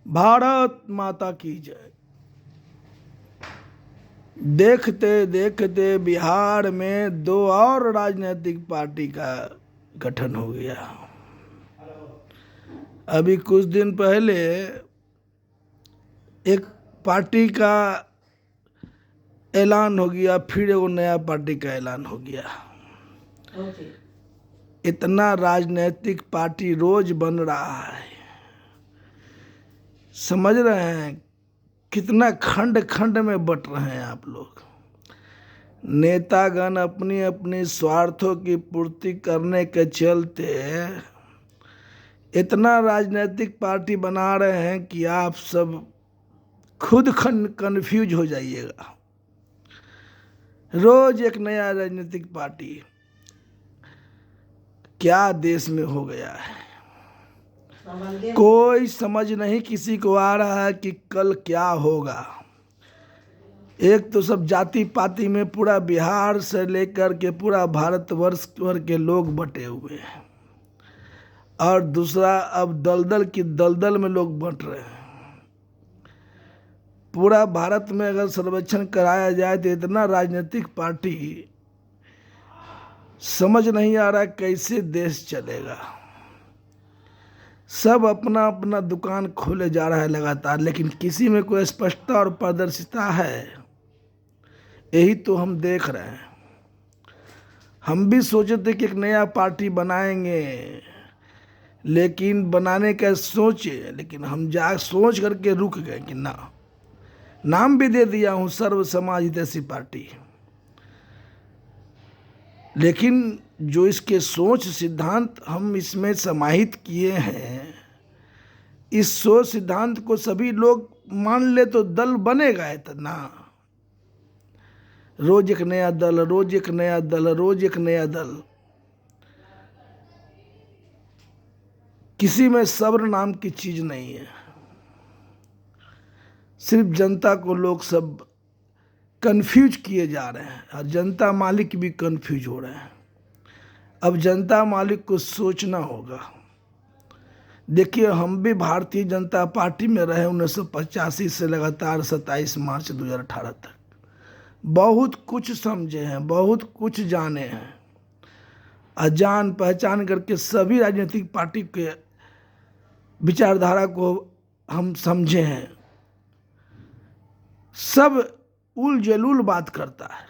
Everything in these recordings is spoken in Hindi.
भारत माता की जय। देखते देखते बिहार में दो और राजनीतिक पार्टी का गठन हो गया। अभी कुछ दिन पहले एक पार्टी का ऐलान हो गया, फिर एक नया पार्टी का ऐलान हो गया। इतना राजनीतिक पार्टी रोज बन रहा है, समझ रहे हैं कितना खंड खंड में बट रहे हैं आप लोग। नेतागण अपनी अपनी स्वार्थों की पूर्ति करने के चलते इतना राजनीतिक पार्टी बना रहे हैं कि आप सब खुद कंफ्यूज हो जाइएगा। रोज एक नया राजनीतिक पार्टी, क्या देश में हो गया है। कोई समझ नहीं किसी को आ रहा है कि कल क्या होगा। एक तो सब जाति पाति में पूरा बिहार से लेकर के पूरा भारतवर्ष भर के लोग बटे हुए हैं, और दूसरा अब दलदल की दलदल में लोग बट रहे हैं। पूरा भारत में अगर सर्वेक्षण कराया जाए तो इतना राजनीतिक पार्टी, समझ नहीं आ रहा कैसे देश चलेगा। सब अपना अपना दुकान खोले जा रहा है लगातार, लेकिन किसी में कोई स्पष्टता और पारदर्शिता है? यही तो हम देख रहे हैं। हम भी सोचे थे कि एक नया पार्टी बनाएंगे, लेकिन बनाने का सोचे, लेकिन हम सोच करके रुक गए कि ना, नाम भी दे दिया हूं सर्व समाज हितैषी पार्टी, लेकिन जो इसके सोच सिद्धांत हम इसमें समाहित किए हैं, इस सोच सिद्धांत को सभी लोग मान ले तो दल बनेगा इतना। रोज एक नया दल, रोज एक नया दल, रोज एक नया दल। किसी में सब्र नाम की चीज नहीं है। सिर्फ जनता को लोग सब कंफ्यूज किए जा रहे हैं, और जनता मालिक भी कंफ्यूज हो रहे हैं। अब जनता मालिक को सोचना होगा। देखिए, हम भी भारतीय जनता पार्टी में रहे 1985 से लगातार 27 मार्च 2018 तक। बहुत कुछ समझे हैं, बहुत कुछ जाने हैं, अजान पहचान करके सभी राजनीतिक पार्टी के विचारधारा को हम समझे हैं। सब उल जलूल बात करता है,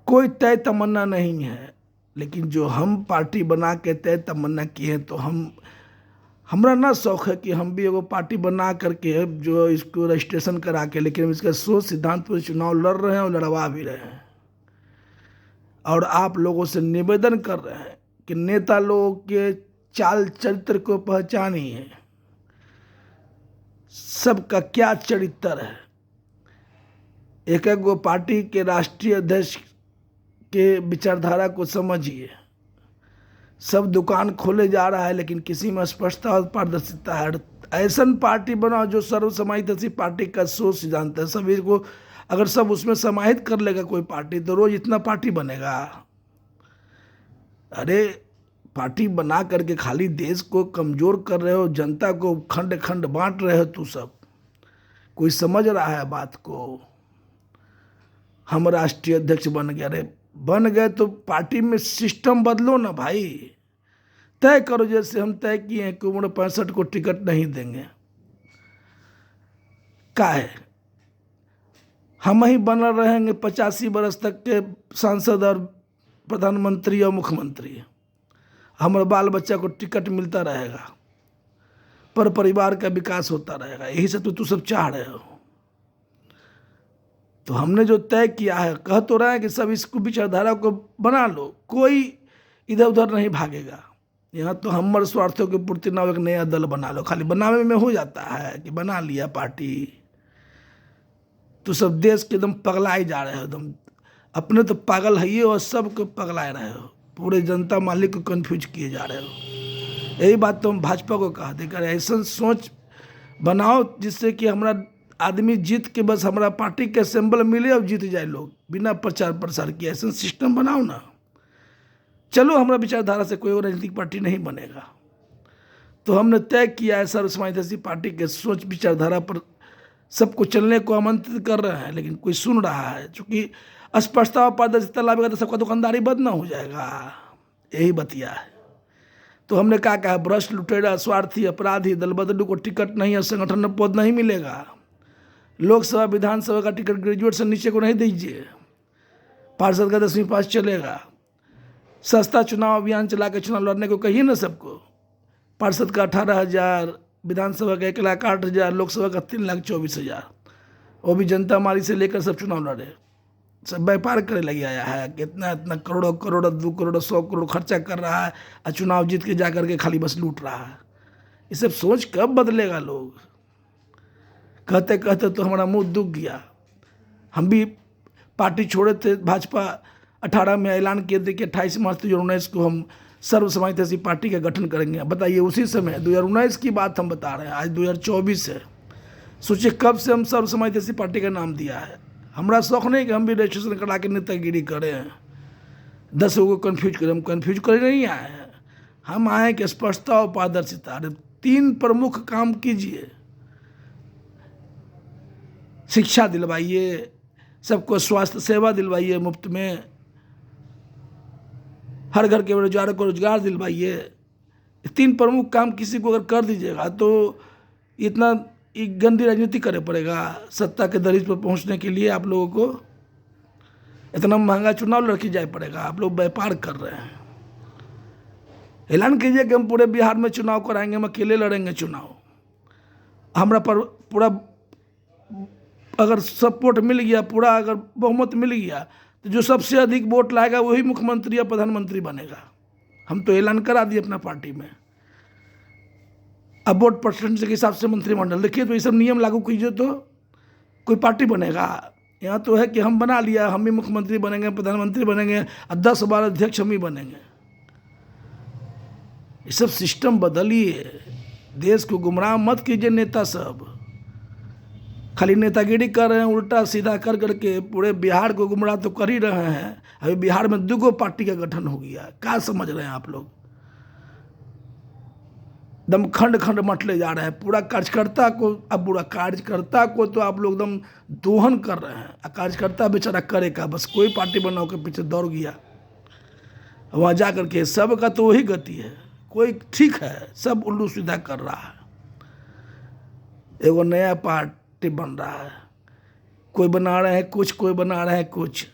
कोई तय तमन्ना नहीं है। लेकिन जो हम पार्टी बना के तय तमन्ना किए हैं, तो हमरा ना शौक है कि हम भी एगो पार्टी बना करके जो इसको रजिस्ट्रेशन करा के, लेकिन इसका सोच सिद्धांत पर चुनाव लड़ रहे हैं और लड़वा भी रहे हैं। और आप लोगों से निवेदन कर रहे हैं कि नेता लोगों के चाल चरित्र को पहचानिए, सबका क्या चरित्र है। एक एक गो पार्टी के राष्ट्रीय अध्यक्ष के विचारधारा को समझिए। सब दुकान खोले जा रहा है, लेकिन किसी में स्पष्टता और पारदर्शिता है। ऐसा पार्टी बनाओ जो सर्व समाहित ऐसी पार्टी का सोच सिद्धांत है। सभी को अगर सब उसमें समाहित कर लेगा कोई पार्टी, तो रोज इतना पार्टी बनेगा। अरे, पार्टी बना करके खाली देश को कमजोर कर रहे हो, जनता को खंड खंड बांट रहे हो। तू सब कोई समझ रहा है बात को? हम राष्ट्रीय अध्यक्ष बन गए, अरे बन गए तो पार्टी में सिस्टम बदलो ना भाई। तय करो, जैसे हम तय किए हैं कि उम्र 65 को टिकट नहीं देंगे। क्या है, हम ही बन रहेंगे 85 बरस तक के सांसद और प्रधानमंत्री और मुख्यमंत्री। हमारे बाल बच्चा को टिकट मिलता रहेगा, पर परिवार का विकास होता रहेगा। यही से तो तू सब चाह रहे हो। तो हमने जो तय किया है, कह तो रहे हैं कि सब इसको विचारधारा को बना लो, कोई इधर उधर नहीं भागेगा। यहाँ तो हमारे स्वार्थों की पूर्ति ना हो, एक नया दल बना लो। खाली बनाने में हो जाता है कि बना लिया पार्टी, तो सब देश के एकदम पगलाए जा रहे हो। एकदम अपने तो पागल है और सबको पगलाए रहे हो। पूरे जनता मालिक को कंफ्यूज किए जा रहे हो। यही बात तो हम भाजपा को कहते हैं, ऐसा सोच बनाओ जिससे कि हमारा आदमी जीत के बस हमारा पार्टी के सिंबल मिले और जीत जाए लोग, बिना प्रचार प्रसार किए। ऐसा सिस्टम बनाओ ना। चलो, हमारा विचारधारा से कोई और राजनीतिक पार्टी नहीं बनेगा, तो हमने तय किया है सर्व समाजवादी पार्टी के सोच विचारधारा पर सबको चलने को आमंत्रित कर रहे हैं, लेकिन कोई सुन रहा है। चूंकि स्पष्टता और पारदर्शिता लाएगा तो सबका दुकानदारी बंद ना हो जाएगा, यही बतिया है। तो हमने कहा भ्रष्ट, लुटेरा, स्वार्थी, अपराधी, दल बदलू को टिकट नहीं है, संगठन में पद नहीं मिलेगा। लोकसभा विधानसभा का टिकट ग्रेजुएट से नीचे को नहीं दीजिए। पार्षद का 10वीं पास चलेगा। सस्ता चुनाव अभियान चला के चुनाव लड़ने को कहिए ना सबको। पार्षद का 18,000, विधानसभा का 1,08,000, लोकसभा का 3,24,000। वो भी जनता मारी से लेकर सब चुनाव लड़े। सब व्यापार करे लगे आया है कि इतना इतना करोड़ों करोड़, 2 करोड़, 100 करोड़ खर्चा कर रहा है और चुनाव जीत के जा करके खाली बस लूट रहा है। ये सब सोच कब बदलेगा? लोग कहते कहते तो हमारा मुंह दुख गया। हम भी पार्टी छोड़े थे भाजपा 18 में, ऐलान किए थे कि 28 मार्च 2019 को हम सर्व समाजवादी पार्टी का गठन करेंगे। बताइए, उसी समय 2019 की बात हम बता रहे हैं, आज 2024 है। सोचिए कब से हम सर्व समाजवादी पार्टी का नाम दिया है। हमारा शौक नहीं कि हम भी रजिस्ट्रेशन करा के नेतागिरी करें, 10 लोगों को कन्फ्यूज करें। हम कन्फ्यूज कर नहीं आए हैं, हम आए कि स्पष्टता और पारदर्शिता। अरे 3 प्रमुख काम कीजिए। शिक्षा दिलवाइए, सबको स्वास्थ्य सेवा दिलवाइए मुफ्त में, हर घर के बेरोजगारों को रोजगार दिलवाइए। 3 प्रमुख काम किसी को अगर कर दीजिएगा तो इतना गंदी राजनीति करे पड़ेगा सत्ता के दरिज पर पहुंचने के लिए। आप लोगों को इतना महंगा चुनाव लड़की जाए पड़ेगा। आप लोग व्यापार कर रहे हैं। ऐलान कीजिए कि हम पूरे बिहार में चुनाव कराएंगे, हम अकेले लड़ेंगे चुनाव। हमारा पर पूरा अगर सपोर्ट मिल गया, पूरा अगर बहुमत मिल गया, तो जो सबसे अधिक वोट लाएगा वही मुख्यमंत्री या प्रधानमंत्री बनेगा। हम तो ऐलान करा दिए अपना पार्टी में। अब वोट परसेंट के हिसाब से मंत्रिमंडल देखिए, तो ये सब नियम लागू कीजिए तो कोई पार्टी बनेगा। यहाँ तो है कि हम बना लिया, हम भी मुख्यमंत्री बनेंगे, प्रधानमंत्री बनेंगे और 10-12 अध्यक्ष हम ही बनेंगे। ये सब सिस्टम बदलिए, देश को गुमराह मत कीजिए। नेता सब खाली नेतागिरी कर रहे हैं, उल्टा सीधा कर करके पूरे बिहार को गुमराह तो कर ही रहे हैं। अभी बिहार में 2 पार्टी का गठन हो गया। क्या समझ रहे हैं आप लोग? दम खंड खंड मटले जा रहे हैं। पूरा कार्यकर्ता को, अब पूरा कार्यकर्ता को तो आप लोग एकदम दोहन कर रहे हैं। कार्यकर्ता बेचारा करेगा, बस कोई पार्टी बनाओ के पीछे दौड़ गया। वहाँ जा करके सबका तो वही गति है। कोई ठीक है, सब उल्लू सीधा कर रहा है। एगो नया पार्टी बन रहा है, कोई बना रहे हैं कुछ, कोई बना रहे हैं कुछ,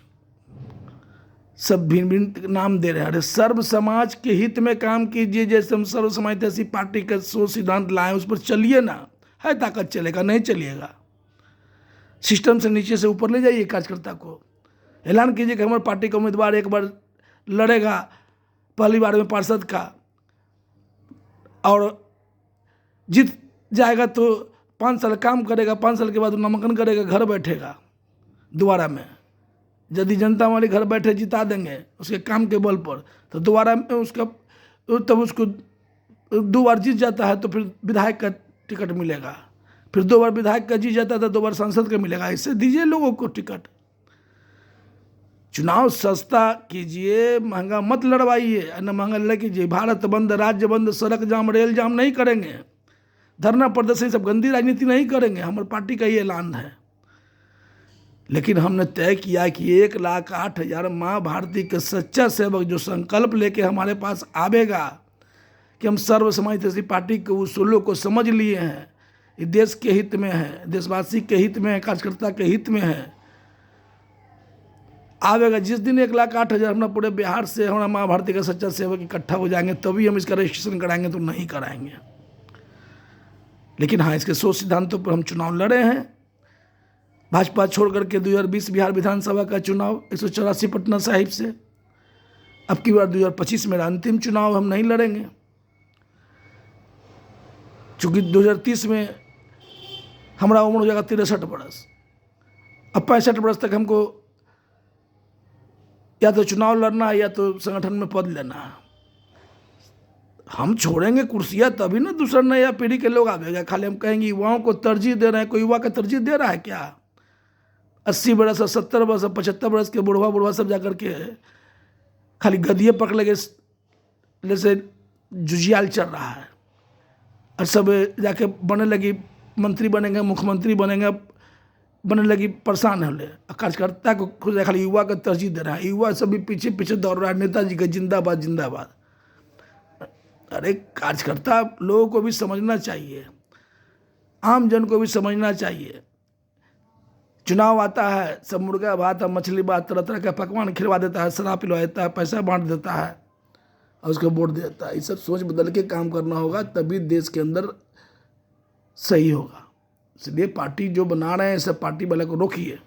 सब भिन्न भिन्न नाम दे रहे हैं। अरे सर्व समाज के हित में काम कीजिए। जैसे हम सर्व समाजवादी पार्टी का सोच सिद्धांत लाए, उस पर चलिए ना। है ताकत चलेगा, नहीं चलिएगा। सिस्टम से नीचे से ऊपर ले जाइए कार्यकर्ता को। ऐलान कीजिए कि हमारे पार्टी का उम्मीदवार एक बार लड़ेगा पहली बार में पार्षद का, और जीत जाएगा तो 5 साल काम करेगा, 5 साल के बाद नामांकन करेगा, घर बैठेगा दोबारा में। यदि जनता वाले घर बैठे जिता देंगे उसके काम के बल पर, तो दोबारा में उसका, तब उसको 2 बार जीत जाता है तो फिर विधायक का टिकट मिलेगा। फिर 2 बार विधायक का जीत जाता है तो 2 बार सांसद का मिलेगा। इससे दीजिए लोगों को टिकट। चुनाव सस्ता कीजिए, महंगा मत लड़वाइए। न महंगा लड़ कीजिए। भारत बंद, राज्य बंद, सड़क जाम, रेल जाम नहीं करेंगे। धरना प्रदर्शन, सब गंदी राजनीति नहीं करेंगे। हमारी पार्टी का ये ऐलान है। लेकिन हमने तय किया कि 1,08,000 माँ भारती के सच्चा सेवक जो संकल्प लेके हमारे पास आवेगा कि हम सर्व समाजवादी पार्टी के उसूलों को समझ लिए हैं, ये देश के हित में है, देशवासी के हित में है, कार्यकर्ता के हित में है, आवेगा। जिस दिन 1,08,000 अपना पूरे बिहार से हमारा माँ भारती का सच्चा सेवक इकट्ठा हो जाएंगे, तभी हम इसका रजिस्ट्रेशन कराएंगे, तो नहीं कराएंगे। लेकिन हाँ, इसके सोच सिद्धांतों पर हम चुनाव लड़े हैं। भाजपा छोड़ करके 2020 बिहार विधानसभा का चुनाव 184 पटना साहिब से, अब की बार 2025 मेरा अंतिम चुनाव, हम नहीं लड़ेंगे। चूँकि 2030 में हमारा उम्र हो जाएगा 63 बरस। अब 65 बरस तक हमको या तो चुनाव लड़ना है या तो संगठन में पद लेना है। हम छोड़ेंगे कुर्सियाँ तभी ना दूसरा नया पीढ़ी के लोग आवेगा। खाली हम कहेंगे युवाओं को तरजीह दे रहे हैं। कोई युवा का तरजीह दे रहा है क्या? 80 बरस और 70 बरस और 75 बरस के बुढ़वा सब जाकर के खाली गदिये पकड़ लगे जैसे जुजियाल चल रहा है। और सब जाके बनने लगी, मंत्री बनेंगे, मुख्यमंत्री बनेंगे, बनने लगी, परेशान होले। कार्यकर्ता को खुद खाली युवा को तरजीह दे रहा है, युवा सब भी पीछे पीछे दौड़ रहा है, नेताजी का जिंदाबाद जिंदाबाद। अरे कार्यकर्ता लोगों को भी समझना चाहिए, आम जन को भी समझना चाहिए। चुनाव आता है, सब मुर्गा भात और मछली भात तरह तरह का पकवान खिलवा देता है, शराब पिलवा देता है, पैसा बांट देता है और उसको वोट देता है। ये सब सोच बदल के काम करना होगा, तभी देश के अंदर सही होगा। इसलिए पार्टी जो बना रहे हैं सब पार्टी वाले को रोकिए।